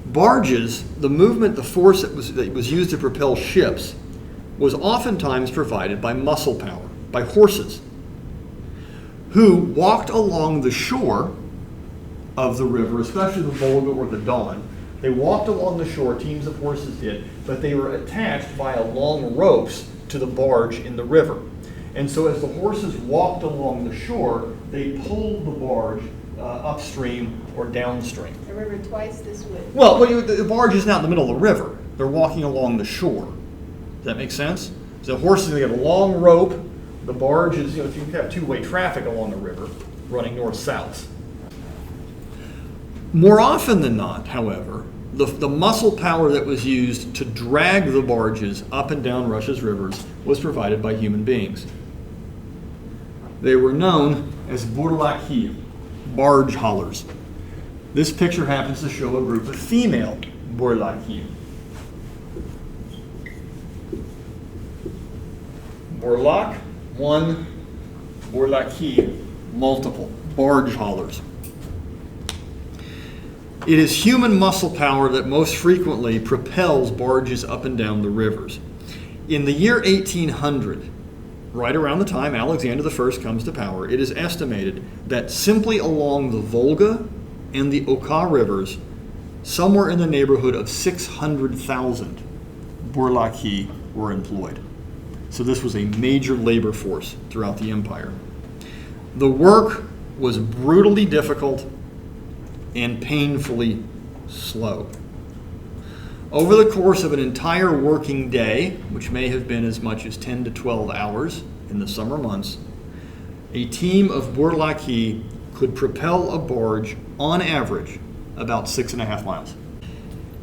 Barges, the movement, the force that was used to propel ships was oftentimes provided by muscle power, by horses, who walked along the shore of the river, especially the Volga or the Don. They walked along the shore, teams of horses did, but they were attached via long ropes to the barge in the river. And so as the horses walked along the shore, they pulled the barge upstream or downstream. A river twice this width. Well, the barge is not in the middle of the river. They're walking along the shore. Does that make sense? So the horses, they have a long rope. The barge is, if you have two-way traffic along the river, running north-south. More often than not, however, the muscle power that was used to drag the barges up and down Russia's rivers was provided by human beings. They were known as burlaki, barge haulers. This picture happens to show a group of female burlaki. Burlak, one, burlaki, multiple, barge haulers. It is human muscle power that most frequently propels barges up and down the rivers. In the year 1800, right around the time Alexander I comes to power, it is estimated that simply along the Volga and the Oka rivers, somewhere in the neighborhood of 600,000 burlaki were employed. So this was a major labor force throughout the empire. The work was brutally difficult and painfully slow. Over the course of an entire working day, which may have been as much as 10 to 12 hours in the summer months, a team of burlaki could propel a barge on average about 6.5 miles.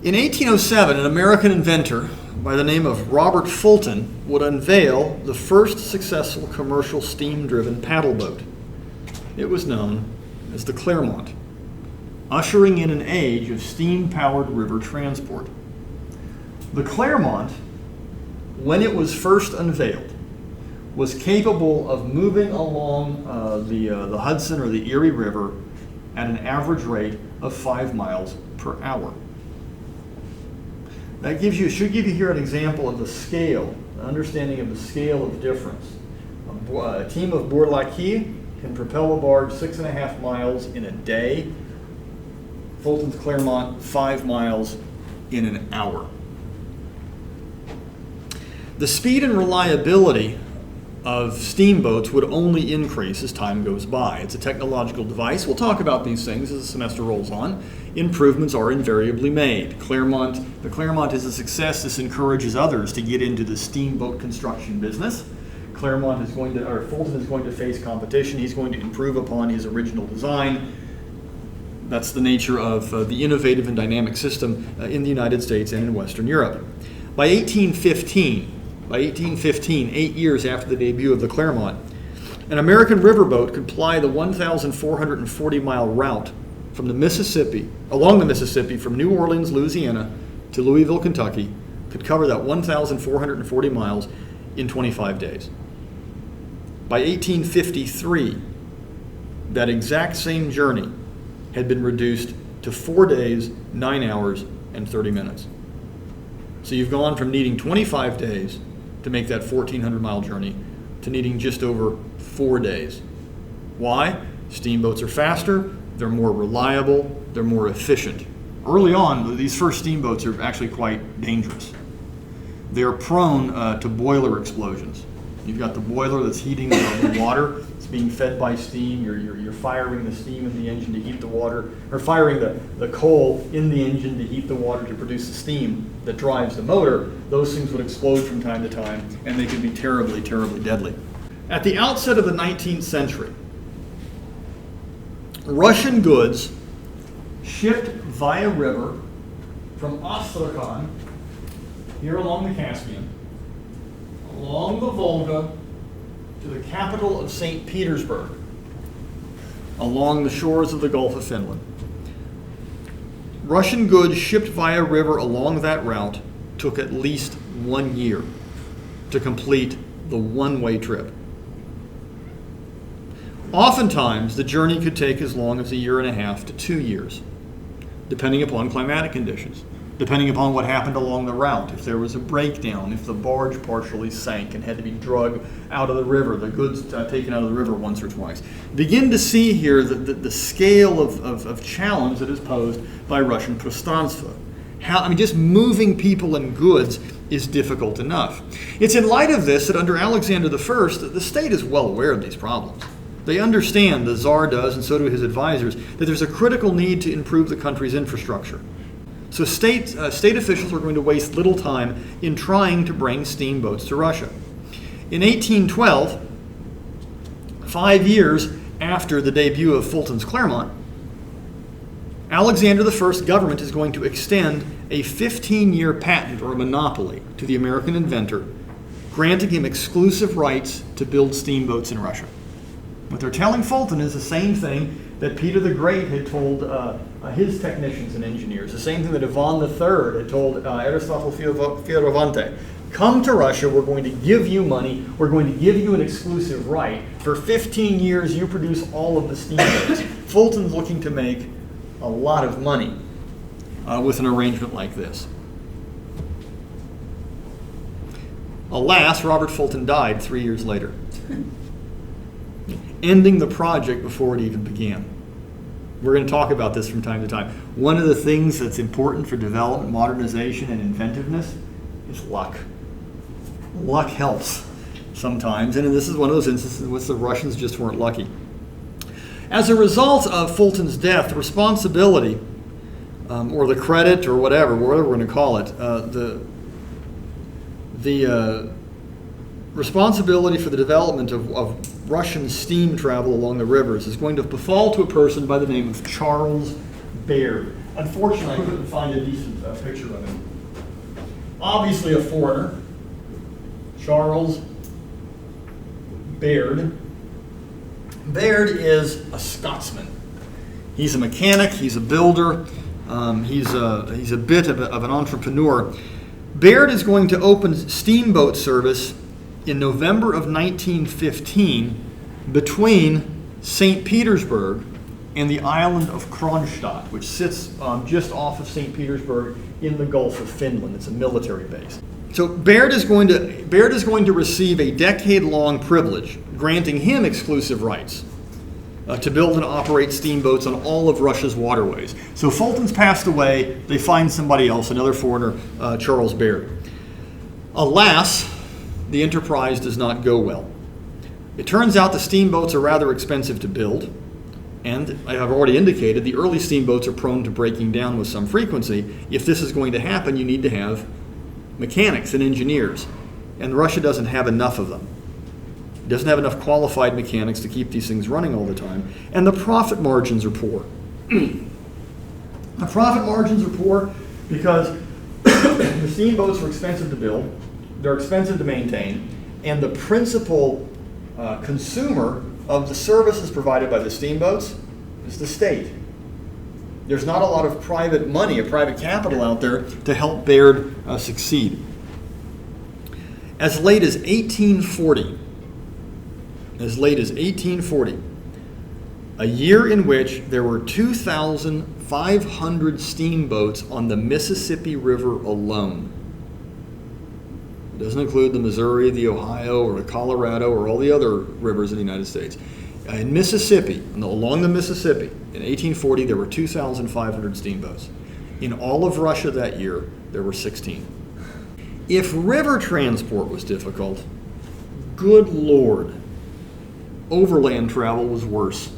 In 1807, an American inventor by the name of Robert Fulton would unveil the first successful commercial steam-driven paddle boat. It was known as the Clermont, ushering in an age of steam-powered river transport. The Clermont, when it was first unveiled, was capable of moving along the Hudson or the Erie River at an average rate of 5 miles per hour. That should give you here an example of the scale, an understanding of the scale of difference. A team of burlaki can propel a barge 6.5 miles in a day. Fulton's Clermont, 5 miles in an hour. The speed and reliability of steamboats would only increase as time goes by. It's a technological device. We'll talk about these things as the semester rolls on. Improvements are invariably made. The Clermont is a success. This encourages others to get into the steamboat construction business. Fulton is going to face competition. He's going to improve upon his original design. That's the nature of the innovative and dynamic system in the United States and in Western Europe. By 1815, 8 years after the debut of the Clermont, an American riverboat could ply the 1,440-mile route from along the Mississippi from New Orleans, Louisiana to Louisville, Kentucky, could cover that 1,440 miles in 25 days. By 1853, that exact same journey had been reduced to 4 days, 9 hours, and 30 minutes. So you've gone from needing 25 days to make that 1,400-mile journey to needing just over 4 days. Why? Steamboats are faster, they're more reliable, they're more efficient. Early on, these first steamboats are actually quite dangerous. They're prone to boiler explosions. You've got the boiler that's heating the water. It's being fed by steam. You're firing the steam in the engine to heat the water, or firing the coal in the engine to heat the water to produce the steam that drives the motor. Those things would explode from time to time, and they could be terribly, terribly deadly. At the outset of the 19th century, Russian goods shipped via river from Astrakhan, here along the Caspian, along the Volga, to the capital of St. Petersburg, along the shores of the Gulf of Finland. Russian goods shipped via river along that route took at least 1 year to complete the one-way trip. Oftentimes, the journey could take as long as 1.5 to 2 years, depending upon climatic conditions. depending upon what happened along the route. If there was a breakdown, if the barge partially sank and had to be dragged out of the river, the goods taken out of the river once or twice. Begin to see here the scale of challenge that is posed by Russian пространство. Just moving people and goods is difficult enough. It's in light of this that under Alexander I, the state is well aware of these problems. They understand, the Tsar does, and so do his advisors, that there's a critical need to improve the country's infrastructure. So state officials are going to waste little time in trying to bring steamboats to Russia. In 1812, 5 years after the debut of Fulton's Clermont, Alexander I's government is going to extend a 15-year patent or a monopoly to the American inventor, granting him exclusive rights to build steamboats in Russia. What they're telling Fulton is the same thing that Peter the Great had told his technicians and engineers, the same thing that Ivan III had told Aristotle Fioravante. Come to Russia, we're going to give you money, we're going to give you an exclusive right. For 15 years, you produce all of the steamboats. Fulton's looking to make a lot of money with an arrangement like this. Alas, Robert Fulton died 3 years later, ending the project before it even began. We're going to talk about this from time to time. One of the things that's important for development, modernization, and inventiveness is luck. Luck helps sometimes, and this is one of those instances in which the Russians just weren't lucky. As a result of Fulton's death, the responsibility, or the credit, or whatever we're going to call it, the responsibility for the development of Russian steam travel along the rivers is going to befall to a person by the name of Charles Baird. Unfortunately, I couldn't find a decent picture of him. Obviously a foreigner, Charles Baird. Baird is a Scotsman. He's a mechanic, he's a builder, he's a bit of an entrepreneur. Baird is going to open steamboat service in November of 1915 between St. Petersburg and the island of Kronstadt, which sits just off of St. Petersburg in the Gulf of Finland. It's a military base. So Baird is going to receive a decade-long privilege, granting him exclusive rights to build and operate steamboats on all of Russia's waterways. So Fulton's passed away. They find somebody else, another foreigner, Charles Baird. Alas, the enterprise does not go well. It turns out the steamboats are rather expensive to build, and I have already indicated the early steamboats are prone to breaking down with some frequency. If this is going to happen, you need to have mechanics and engineers, and Russia doesn't have enough of them. It doesn't have enough qualified mechanics to keep these things running all the time, and the profit margins are poor. The profit margins are poor because the steamboats are expensive to build, they're expensive to maintain, and the principal consumer of the services provided by the steamboats is the state. There's not a lot of private money or private capital out there to help Baird succeed. As late as 1840, a year in which there were 2,500 steamboats on the Mississippi River alone. It doesn't include the Missouri, the Ohio, or the Colorado, or all the other rivers in the United States. In Mississippi, along the Mississippi, in 1840, there were 2,500 steamboats. In all of Russia that year, there were 16. If river transport was difficult, good Lord, overland travel was worse.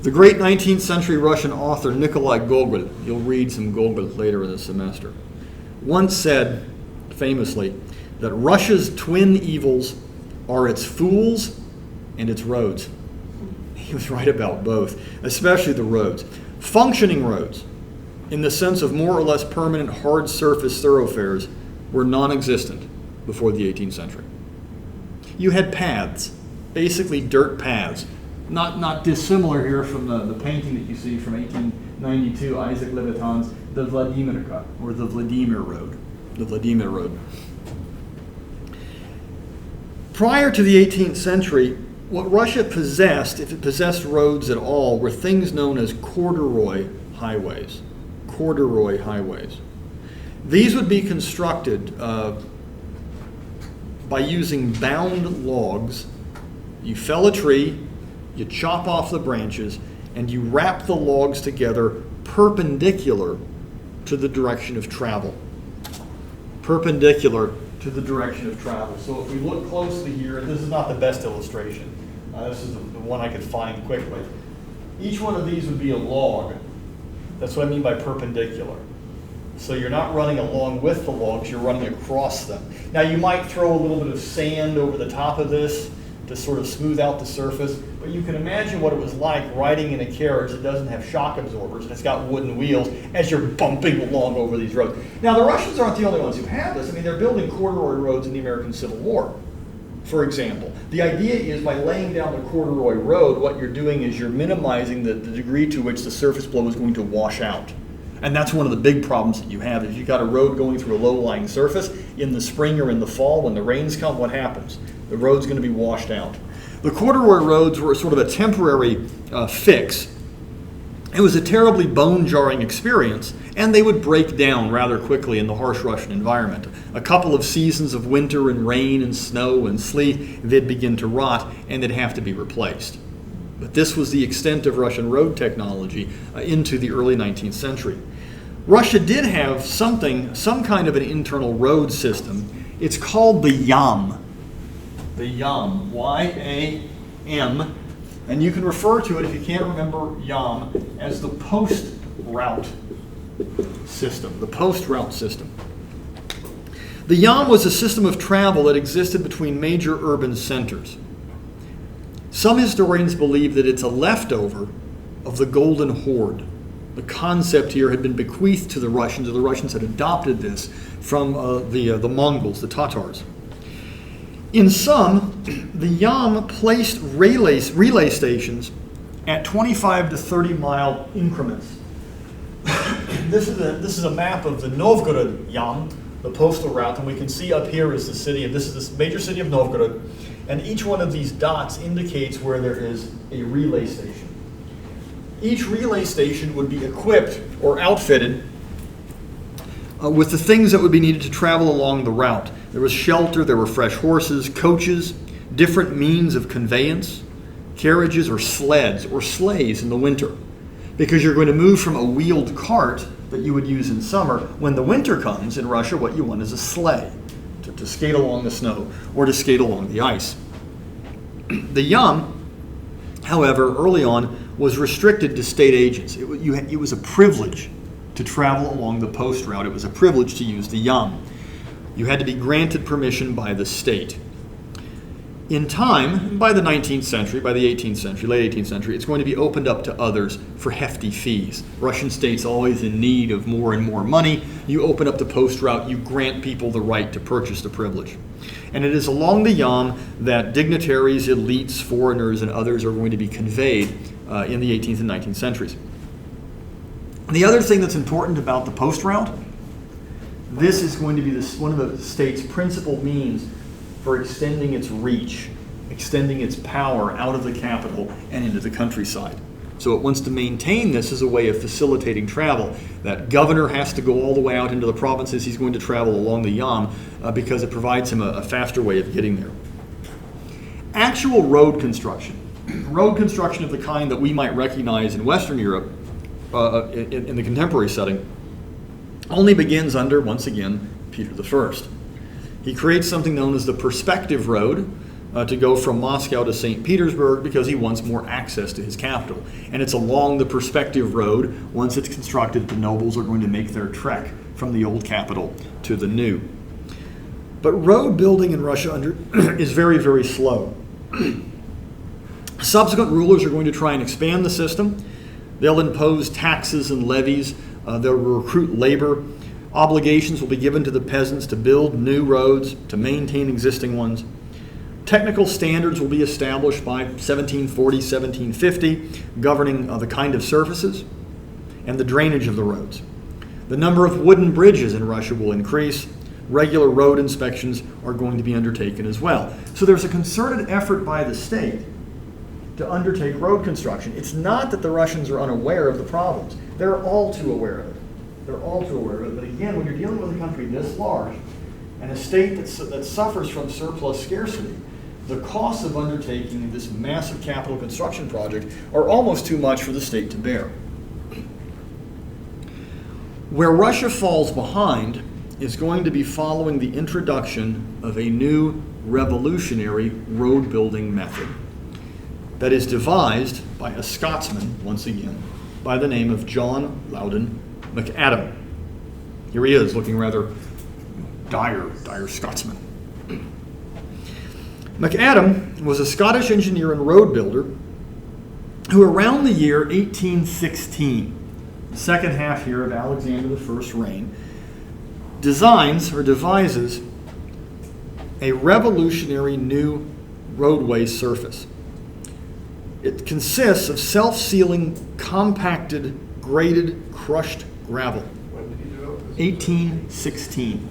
The great 19th century Russian author Nikolai Gogol, you'll read some Gogol later in the semester, once said, famously, that Russia's twin evils are its fools and its roads. He was right about both, especially the roads. Functioning roads, in the sense of more or less permanent hard surface thoroughfares, were non-existent before the 18th century. You had paths, basically dirt paths, not dissimilar here from the painting that you see from 1892, Isaac Leviton's The Vladimirka, or the Vladimir Road. The Vladimir Road. Prior to the 18th century, what Russia possessed, if it possessed roads at all, were things known as corduroy highways. Corduroy Highways. These would be constructed by using bound logs. You fell a tree, you chop off the branches, and you wrap the logs together perpendicular to the direction of travel. Perpendicular to the direction of travel. So if we look closely here, this is not the best illustration. This is the one I could find quickly. Each one of these would be a log. That's what I mean by perpendicular. So you're not running along with the logs, you're running across them. Now you might throw a little bit of sand over the top of this to sort of smooth out the surface, but you can imagine what it was like riding in a carriage that doesn't have shock absorbers and it's got wooden wheels as you're bumping along over these roads. Now the Russians aren't the only ones who have this. I mean, they're building corduroy roads in the American Civil War, for example. The idea is by laying down the corduroy road, what you're doing is you're minimizing the degree to which the surface flow is going to wash out. And that's one of the big problems that you have. If you've got a road going through a low-lying surface, in the spring or in the fall, when the rains come, what happens? The road's going to be washed out. The corduroy roads were sort of a temporary fix. It was a terribly bone-jarring experience, and they would break down rather quickly in the harsh Russian environment. A couple of seasons of winter and rain and snow and sleet, they'd begin to rot, and they'd have to be replaced. But this was the extent of Russian road technology into the early 19th century. Russia did have some kind of an internal road system. It's called the YAM. The YAM, Y-A-M. And you can refer to it, if you can't remember YAM, as the post route system. The post route system. The YAM was a system of travel that existed between major urban centers. Some historians believe that it's a leftover of the Golden Horde. The concept here had been bequeathed to the Russians, or the Russians had adopted this from the Mongols, the Tatars. In sum, the YAM placed relay stations at 25 to 30 mile increments. This is a map of the Novgorod YAM, the postal route, and we can see up here is the city, and this is the major city of Novgorod, and each one of these dots indicates where there is a relay station. Each relay station would be equipped or outfitted with the things that would be needed to travel along the route. There was shelter, there were fresh horses, coaches, different means of conveyance, carriages or sleds or sleighs in the winter. Because you're going to move from a wheeled cart that you would use in summer. When the winter comes in Russia, what you want is a sleigh to skate along the snow or to skate along the ice. The YAM, however, early on was restricted to state agents. It was a privilege to travel along the post route. It was a privilege to use the YAM. You had to be granted permission by the state. In time, by the 19th century, by the 18th century, late 18th century, it's going to be opened up to others for hefty fees. Russian state's always in need of more and more money. You open up the post route, you grant people the right to purchase the privilege. And it is along the YAM that dignitaries, elites, foreigners, and others are going to be conveyed in the 18th and 19th centuries. The other thing that's important about the post route, this is going to be one of the state's principal means for extending its reach, extending its power out of the capital and into the countryside. So it wants to maintain this as a way of facilitating travel. That governor has to go all the way out into the provinces. He's going to travel along the YAM because it provides him a faster way of getting there. Actual road construction of the kind that we might recognize in Western Europe in the contemporary setting only begins under, once again, Peter I. He creates something known as the Perspective Road to go from Moscow to St. Petersburg because he wants more access to his capital. And it's along the Perspective Road, once it's constructed, the nobles are going to make their trek from the old capital to the new. But road building in Russia is very, very slow. Subsequent rulers are going to try and expand the system. They'll impose taxes and levies. They'll recruit labor. Obligations will be given to the peasants to build new roads, to maintain existing ones. Technical standards will be established by 1740, 1750, governing the kind of surfaces and the drainage of the roads. The number of wooden bridges in Russia will increase. Regular road inspections are going to be undertaken as well. So there's a concerted effort by the state to undertake road construction. It's not that the Russians are unaware of the problems. They're all too aware of it. They're all too aware of it. But again, when you're dealing with a country this large and a state that suffers from surplus scarcity, the costs of undertaking this massive capital construction project are almost too much for the state to bear. Where Russia falls behind is going to be following the introduction of a new revolutionary road building method that is devised by a Scotsman, once again, by the name of John Loudon McAdam. Here he is, looking rather dire Scotsman. McAdam was a Scottish engineer and road builder who around the year 1816, the second half year of Alexander I's reign, devises a revolutionary new roadway surface. It consists of self-sealing, compacted, graded, crushed gravel. When did he do it? 1816.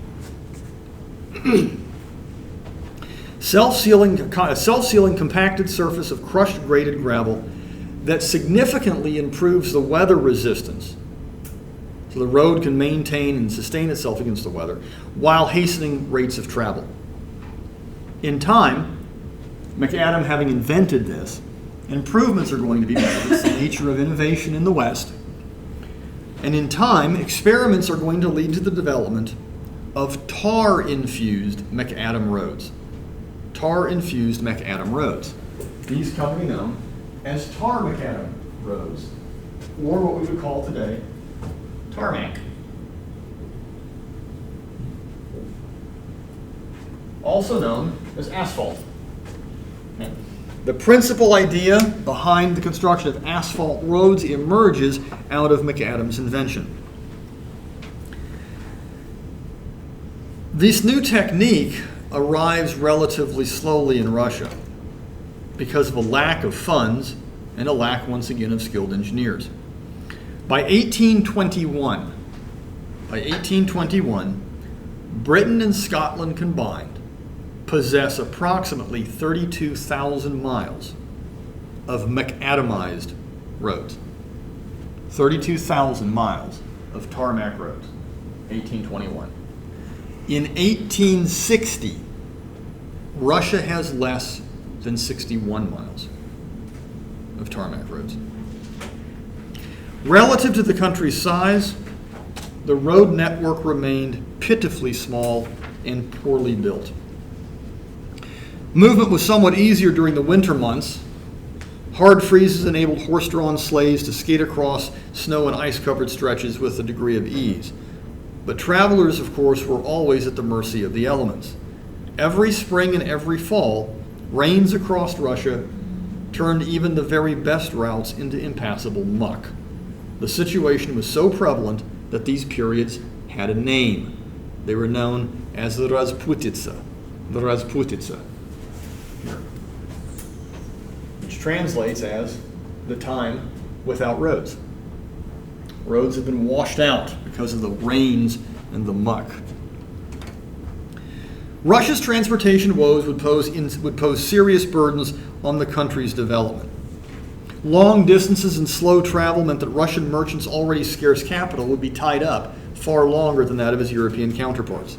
Self-sealing compacted surface of crushed graded gravel that significantly improves the weather resistance, so the road can maintain and sustain itself against the weather while hastening rates of travel. In time, McAdam having invented this, improvements are going to be made. It's the nature of innovation in the West. And in time, experiments are going to lead to the development of tar-infused macadam roads. Tar-infused macadam roads. These come to be known as tar macadam roads, or what we would call today tarmac. Also known as asphalt. The principal idea behind the construction of asphalt roads emerges out of McAdam's invention. This new technique arrives relatively slowly in Russia because of a lack of funds and a lack, once again, of skilled engineers. By 1821, Britain and Scotland combined possess approximately 32,000 miles of macadamized roads. 32,000 miles of tarmac roads, 1821. In 1860, Russia has less than 61 miles of tarmac roads. Relative to the country's size, the road network remained pitifully small and poorly built. Movement was somewhat easier during the winter months. Hard freezes enabled horse-drawn sleighs to skate across snow and ice-covered stretches with a degree of ease. But travelers, of course, were always at the mercy of the elements. Every spring and every fall, rains across Russia turned even the very best routes into impassable muck. The situation was so prevalent that these periods had a name. They were known as the Rasputitsa. The Rasputitsa. Which translates as the time without roads. Roads have been washed out because of the rains and the muck. Russia's transportation woes would pose serious burdens on the country's development. Long distances and slow travel meant that Russian merchants' already scarce capital would be tied up far longer than that of his European counterparts.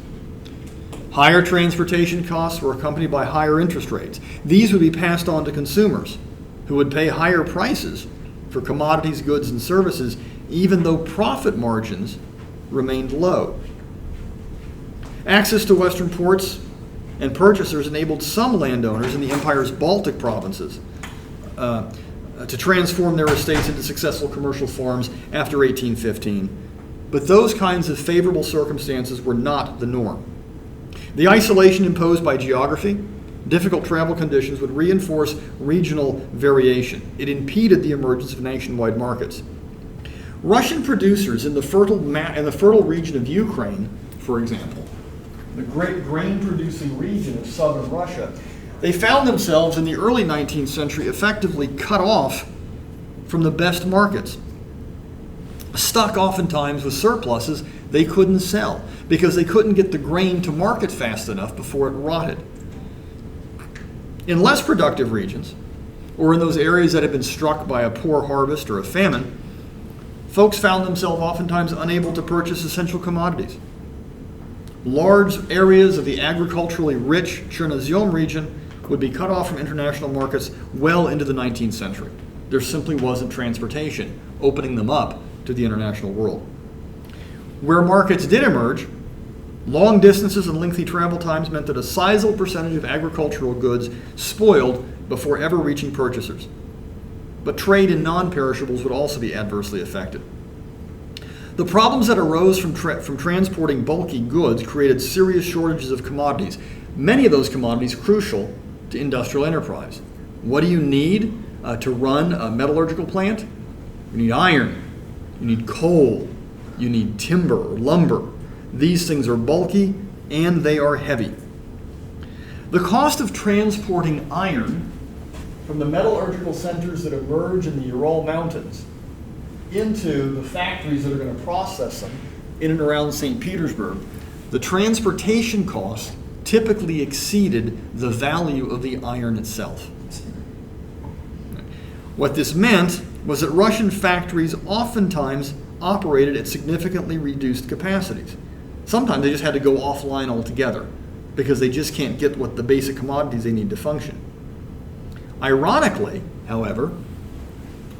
Higher transportation costs were accompanied by higher interest rates. These would be passed on to consumers, who would pay higher prices for commodities, goods, and services, even though profit margins remained low. Access to Western ports and purchasers enabled some landowners in the empire's Baltic provinces to transform their estates into successful commercial farms after 1815. But those kinds of favorable circumstances were not the norm. The isolation imposed by geography, difficult travel conditions would reinforce regional variation. It impeded the emergence of nationwide markets. Russian producers in the fertile region of Ukraine, for example, the great grain-producing region of southern Russia, they found themselves in the early 19th century effectively cut off from the best markets, stuck oftentimes with surpluses they couldn't sell because they couldn't get the grain to market fast enough before it rotted. In less productive regions, or in those areas that had been struck by a poor harvest or a famine, folks found themselves oftentimes unable to purchase essential commodities. Large areas of the agriculturally rich Chernozyom region would be cut off from international markets well into the 19th century. There simply wasn't transportation opening them up to the international world. Where markets did emerge, long distances and lengthy travel times meant that a sizable percentage of agricultural goods spoiled before ever reaching purchasers. But trade in non-perishables would also be adversely affected. The problems that arose from transporting bulky goods created serious shortages of commodities, many of those commodities crucial to industrial enterprise. What do you need to run a metallurgical plant? You need iron, you need coal, you need timber or lumber. These things are bulky and they are heavy. The cost of transporting iron from the metallurgical centers that emerge in the Ural Mountains into the factories that are going to process them in and around St. Petersburg, the transportation cost typically exceeded the value of the iron itself. What this meant was that Russian factories oftentimes operated at significantly reduced capacities. Sometimes they just had to go offline altogether because they just can't get what the basic commodities they need to function. Ironically, however,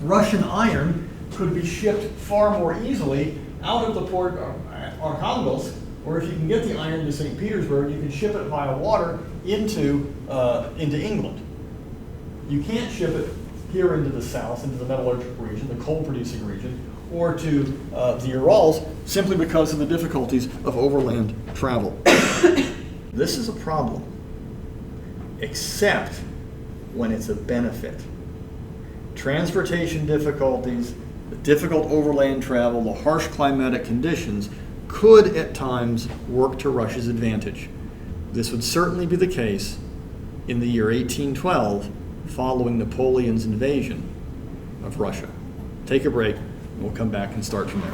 Russian iron could be shipped far more easily out of the port Arkhangelsk, or if you can get the iron to St. Petersburg, you can ship it via water into England. You can't ship it here into the south, into the metallurgical region, the coal-producing region, or to the Urals, simply because of the difficulties of overland travel. This is a problem, except when it's a benefit. Transportation difficulties, the difficult overland travel, the harsh climatic conditions could at times work to Russia's advantage. This would certainly be the case in the year 1812, following Napoleon's invasion of Russia. Take a break, and we'll come back and start from there.